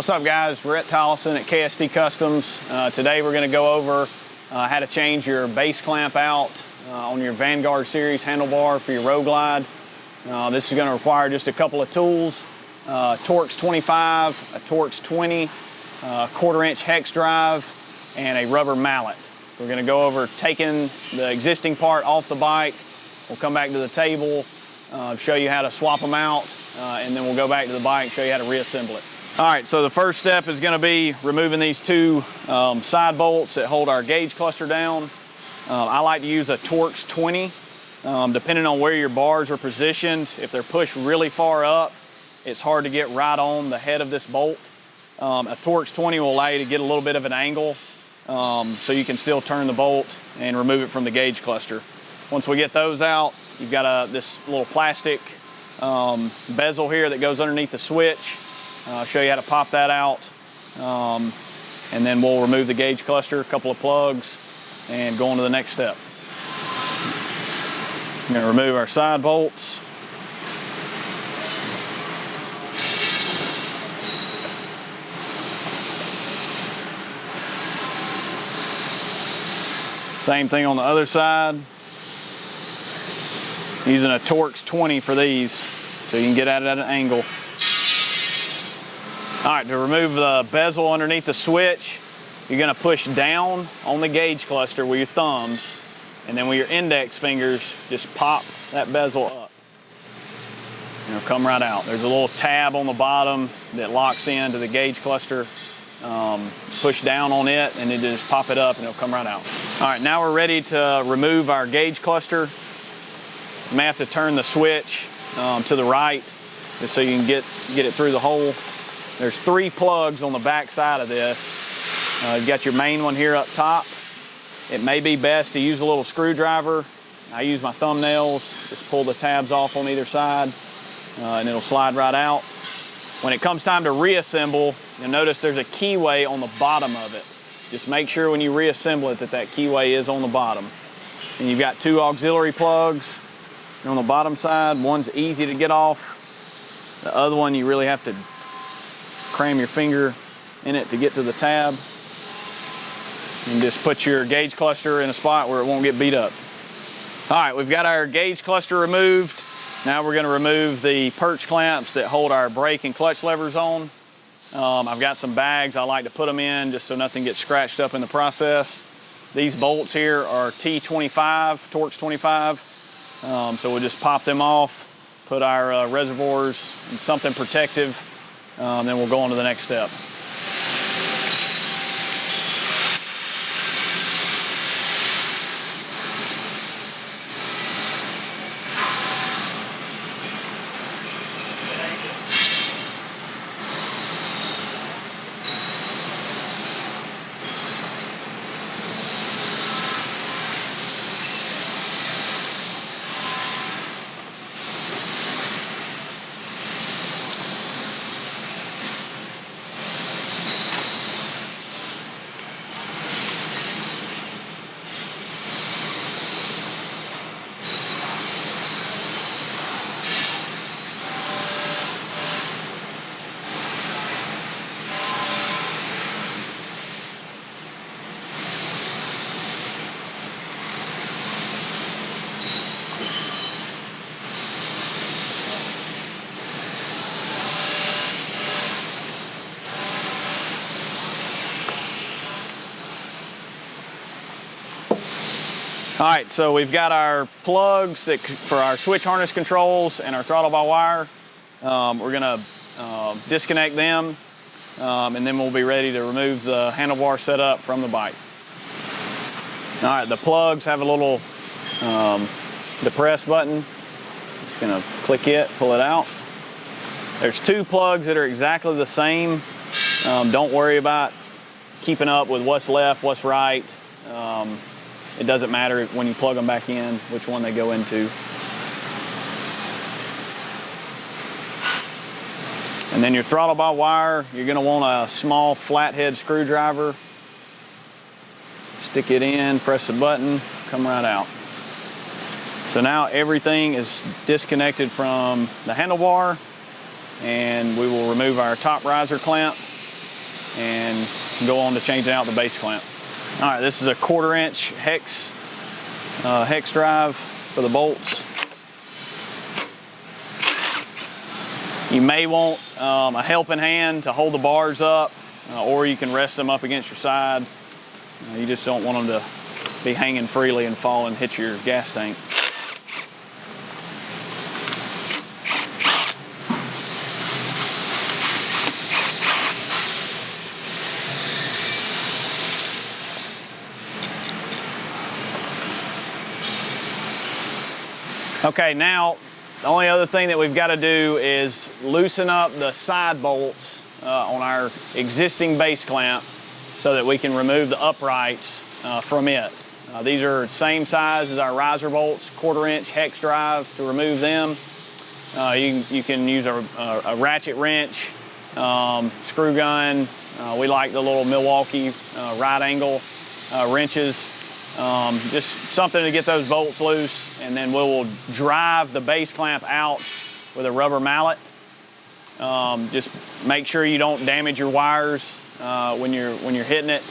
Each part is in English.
What's up, guys? Rhett Tollison at KST Customs. Today we're going to go over how to change your base clamp out on your Vanguard series handlebar for your Road Glide. This is going to require just a couple of tools, Torx 25, a Torx 20, a 1/4 inch hex drive, and a rubber mallet. We're going to go over taking the existing part off the bike. We'll come back to the table, show you how to swap them out, and then we'll go back to the bike and show you how to reassemble it. All right, so the first step is going to be removing these two side bolts that hold our gauge cluster down. I like to use a Torx 20. Depending on where your bars are positioned, if they're pushed really far up, it's hard to get right on the head of this bolt. A Torx 20 will allow you to get a little bit of an angle so you can still turn the bolt and remove it from the gauge cluster. Once we get those out, you've got this little plastic bezel here that goes underneath the switch. I'll show you how to pop that out, and then we'll remove the gauge cluster, a couple of plugs, and go on to the next step. I'm going to remove our side bolts. Same thing on the other side. Using a Torx 20 for these, so you can get at it at an angle. All right, to remove the bezel underneath the switch, you're gonna push down on the gauge cluster with your thumbs, and then with your index fingers, just pop that bezel up. And it'll come right out. There's a little tab on the bottom that locks into the gauge cluster. Push down on it, and then just pop it up, and it'll come right out. All right, now we're ready to remove our gauge cluster. You may have to turn the switch to the right, just so you can get it through the hole. There's 3 plugs on the back side of this. You've got your main one here up top. It may be best to use a little screwdriver. I use my thumbnails, just pull the tabs off on either side, and it'll slide right out. When it comes time to reassemble, you'll notice there's a keyway on the bottom of it. Just make sure when you reassemble it that keyway is on the bottom. And you've got 2 auxiliary plugs on the bottom side. One's easy to get off. The other one you really have to cram your finger in it to get to the tab. And just put your gauge cluster in a spot where it won't get beat up. All right, we've got our gauge cluster removed. Now we're going to remove the perch clamps that hold our brake and clutch levers on. I've got some bags I like to put them in just so nothing gets scratched up in the process. These bolts here are T25, Torx 25. So we'll just pop them off, put our reservoirs in something protective, then we'll go on to the next step. All right, so we've got our plugs for our switch harness controls and our throttle by wire. We're gonna disconnect them, and then we'll be ready to remove the handlebar setup from the bike. All right, the plugs have a little depress button. Just gonna click it, pull it out. There's 2 plugs that are exactly the same. Don't worry about keeping up with what's left, what's right. It doesn't matter when you plug them back in, which one they go into. And then your throttle by wire, you're gonna want a small flathead screwdriver. Stick it in, press the button, come right out. So now everything is disconnected from the handlebar, and we will remove our top riser clamp. and go on to changing out the base clamp. All right, this is a 1/4 inch hex drive for the bolts. You may want a helping hand to hold the bars up, or you can rest them up against your side. You just don't want them to be hanging freely and fall and hit your gas tank. Okay, now the only other thing that we've got to do is loosen up the side bolts on our existing base clamp so that we can remove the uprights from it. These are the same size as our riser bolts, 1/4 inch hex drive to remove them. You can use a ratchet wrench, screw gun. We like the little Milwaukee right angle wrenches. Just something to get those bolts loose, and then we will drive the base clamp out with a rubber mallet. Just make sure you don't damage your wires when you're hitting it,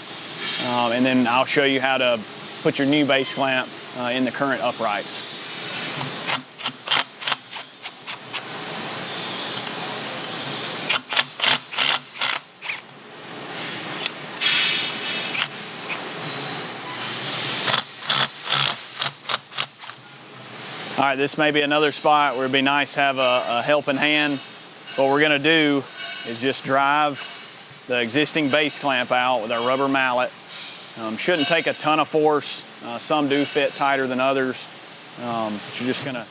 and then I'll show you how to put your new base clamp in the current uprights. All right, this may be another spot where it'd be nice to have a helping hand. What we're gonna do is just drive the existing base clamp out with our rubber mallet. Shouldn't take a ton of force. Some do fit tighter than others. But you're just gonna,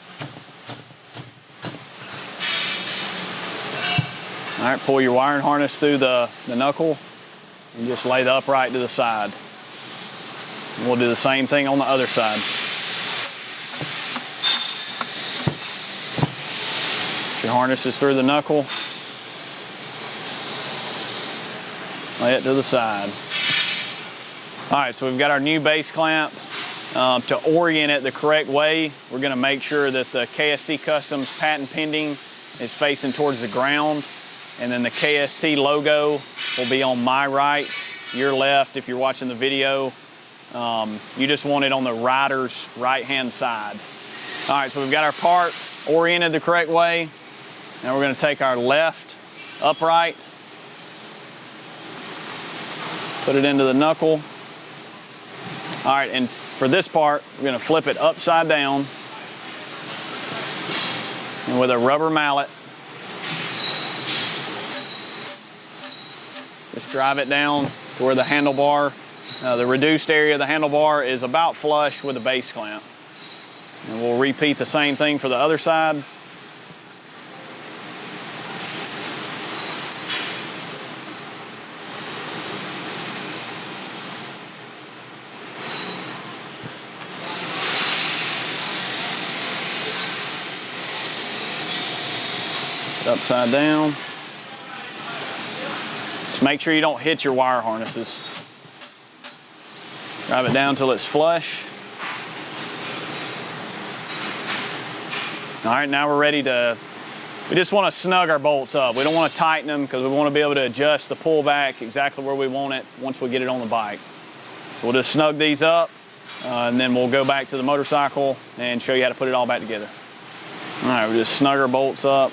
all right, pull your wiring harness through the knuckle and just lay the upright to the side. And we'll do the same thing on the other side. Your harness is through the knuckle. Lay it to the side. All right, so we've got our new base clamp. To orient it the correct way, we're gonna make sure that the KST Customs patent pending is facing towards the ground, and then the KST logo will be on my right, your left if you're watching the video. You just want it on the rider's right-hand side. All right, so we've got our part oriented the correct way. Now we're going to take our left upright, put it into the knuckle. All right, and for this part, we're going to flip it upside down, and with a rubber mallet, just drive it down to where the handlebar, the reduced area of the handlebar is about flush with the base clamp. And we'll repeat the same thing for the other side. Upside down. Just make sure you don't hit your wire harnesses. Drive it down till it's flush. All right, now we're ready to, we just want to snug our bolts up. We don't want to tighten them because we want to be able to adjust the pullback exactly where we want it once we get it on the bike. So we'll just snug these up and then we'll go back to the motorcycle and show you how to put it all back together. All right, we'll just snug our bolts up.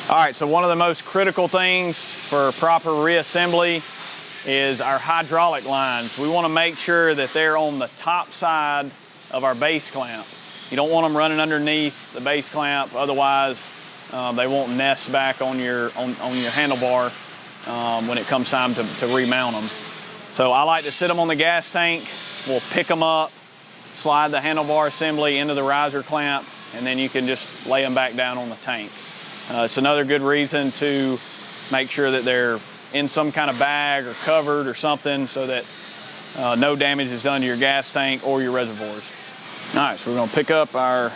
All right, so one of the most critical things for proper reassembly is our hydraulic lines. We want to make sure that they're on the top side of our base clamp. You don't want them running underneath the base clamp, otherwise they won't nest back on your handlebar when it comes time to remount them. So I like to sit them on the gas tank. We'll pick them up, slide the handlebar assembly into the riser clamp, and then you can just lay them back down on the tank. It's another good reason to make sure that they're in some kind of bag or covered or something so that no damage is done to your gas tank or your reservoirs. All right, so we're gonna pick up our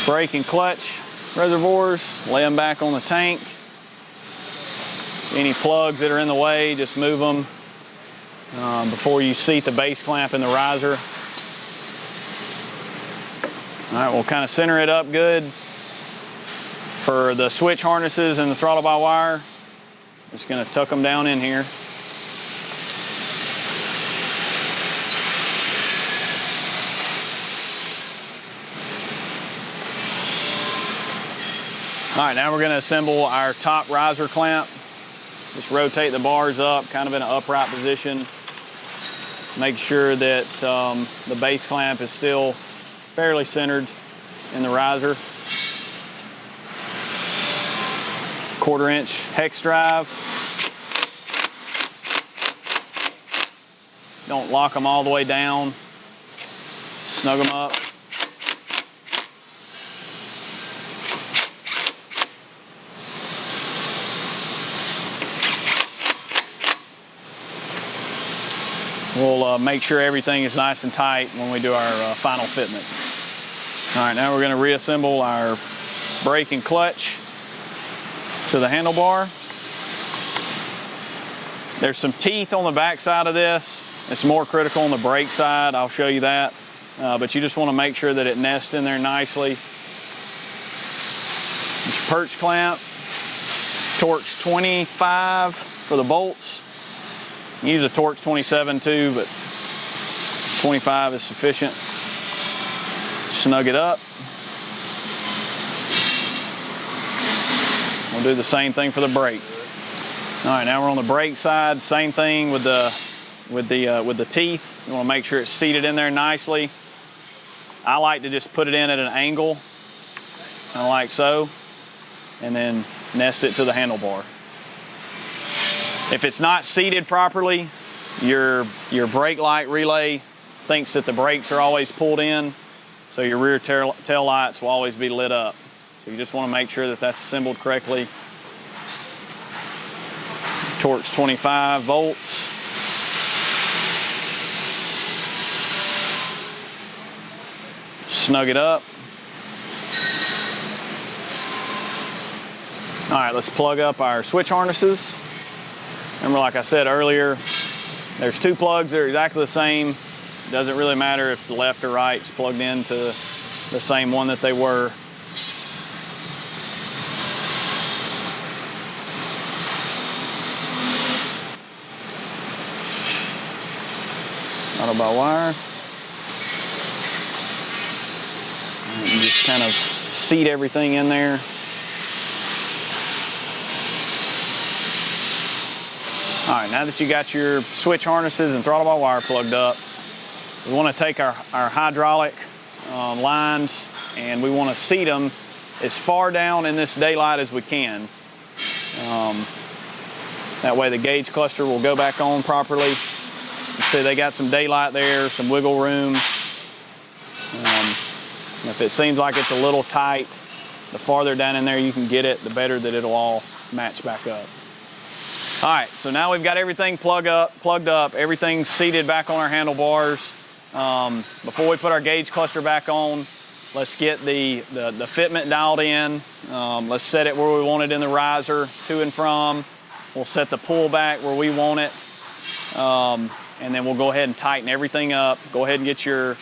brake and clutch reservoirs, lay them back on the tank. Any plugs that are in the way, just move them before you seat the base clamp in the riser. All right, we'll kind of center it up good. For the switch harnesses and the throttle by wire, just going to tuck them down in here. All right, now we're going to assemble our top riser clamp. Just rotate the bars up, kind of in an upright position. Make sure that the base clamp is still fairly centered in the riser. 1/4 inch hex drive. Don't lock them all the way down. Snug them up. We'll make sure everything is nice and tight when we do our final fitment. All right, now we're going to reassemble our brake and clutch to the handlebar. There's some teeth on the back side of this. It's more critical on the brake side. I'll show you that. But you just want to make sure that it nests in there nicely. It's perch clamp. Torx 25 for the bolts. You use a Torx 27 too, but 25 is sufficient. Snug it up. We'll do the same thing for the brake. All right, now we're on the brake side. Same thing with the teeth. You want to make sure it's seated in there nicely. I like to just put it in at an angle, kind of like so, and then nest it to the handlebar. If it's not seated properly, your brake light relay thinks that the brakes are always pulled in, so your rear tail lights will always be lit up. So you just want to make sure that that's assembled correctly. Torx 25 volts. Snug it up. All right, let's plug up our switch harnesses. Remember, like I said earlier, there's 2 plugs that are exactly the same. It doesn't really matter if the left or right is plugged into the same one that they were. Throttle by wire. And just kind of seat everything in there. All right, now that you got your switch harnesses and throttle by wire plugged up, we want to take our hydraulic lines and we want to seat them as far down in this daylight as we can. That way the gauge cluster will go back on properly. You see they got some daylight there, some wiggle room. If it seems like it's a little tight, the farther down in there you can get it, the better that it'll all match back up. All right, so now we've got everything plugged up, everything's seated back on our handlebars. Before we put our gauge cluster back on, let's get the fitment dialed in. Let's set it where we want it in the riser, to and from. We'll set the pull back where we want it. And then we'll go ahead and tighten everything up. Go ahead and get your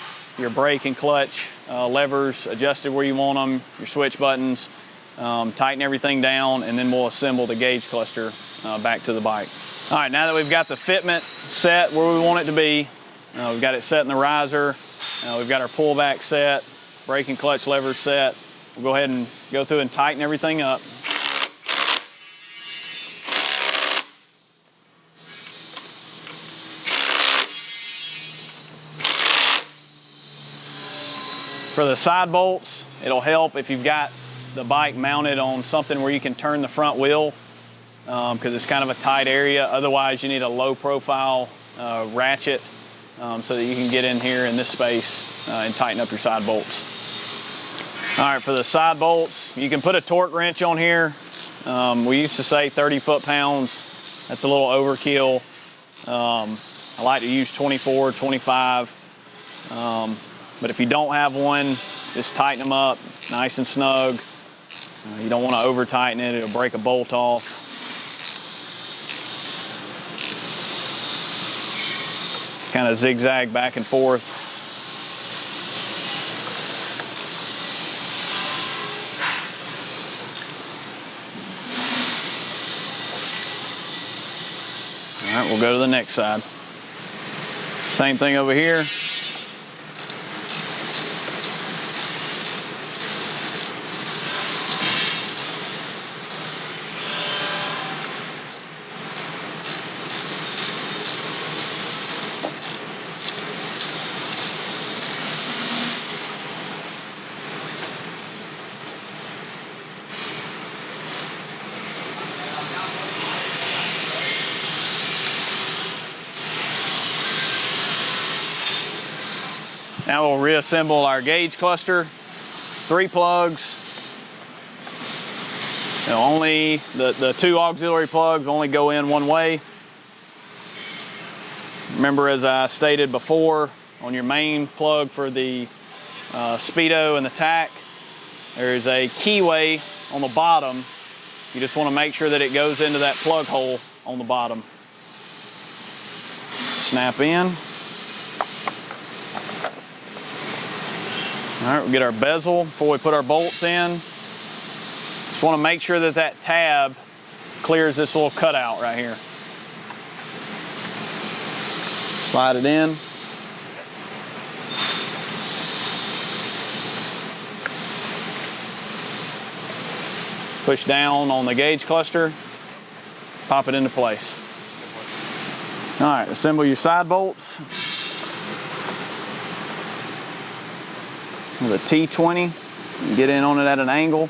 brake and clutch levers adjusted where you want them, your switch buttons. Tighten everything down, and then we'll assemble the gauge cluster back to the bike. All right, now that we've got the fitment set where we want it to be, we've got it set in the riser, we've got our pullback set, brake and clutch levers set. We'll go ahead and go through and tighten everything up. For the side bolts, it'll help if you've got the bike mounted on something where you can turn the front wheel, because it's kind of a tight area. Otherwise, you need a low profile ratchet so that you can get in here in this space and tighten up your side bolts. All right, for the side bolts, you can put a torque wrench on here. We used to say 30 foot-pounds. That's a little overkill. I like to use 24, 25. But if you don't have one, just tighten them up nice and snug. You don't want to over tighten it, it'll break a bolt off. kind of zigzag back and forth. All right, we'll go to the next side. Same thing over here. Now we'll reassemble our gauge cluster. 3 plugs. Only the 2 auxiliary plugs only go in one way. Remember, as I stated before, on your main plug for the speedo and the tack, there is a keyway on the bottom. You just want to make sure that it goes into that plug hole on the bottom. Snap in. All right, we'll get our bezel before we put our bolts in. Just want to make sure that that tab clears this little cutout right here. Slide it in. Push down on the gauge cluster, pop it into place. All right, assemble your side bolts. With a T20, get in on it at an angle.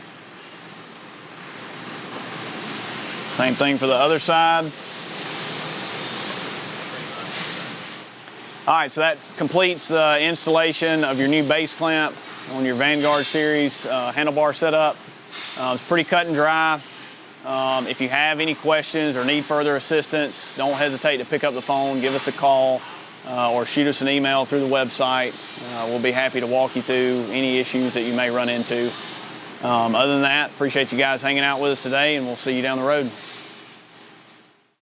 Same thing for the other side. All right, so that completes the installation of your new base clamp on your Vanguard series handlebar setup. It's pretty cut and dry. If you have any questions or need further assistance, don't hesitate to pick up the phone, give us a call, or shoot us an email through the website. We'll be happy to walk you through any issues that you may run into. Other than that, appreciate you guys hanging out with us today, and we'll see you down the road.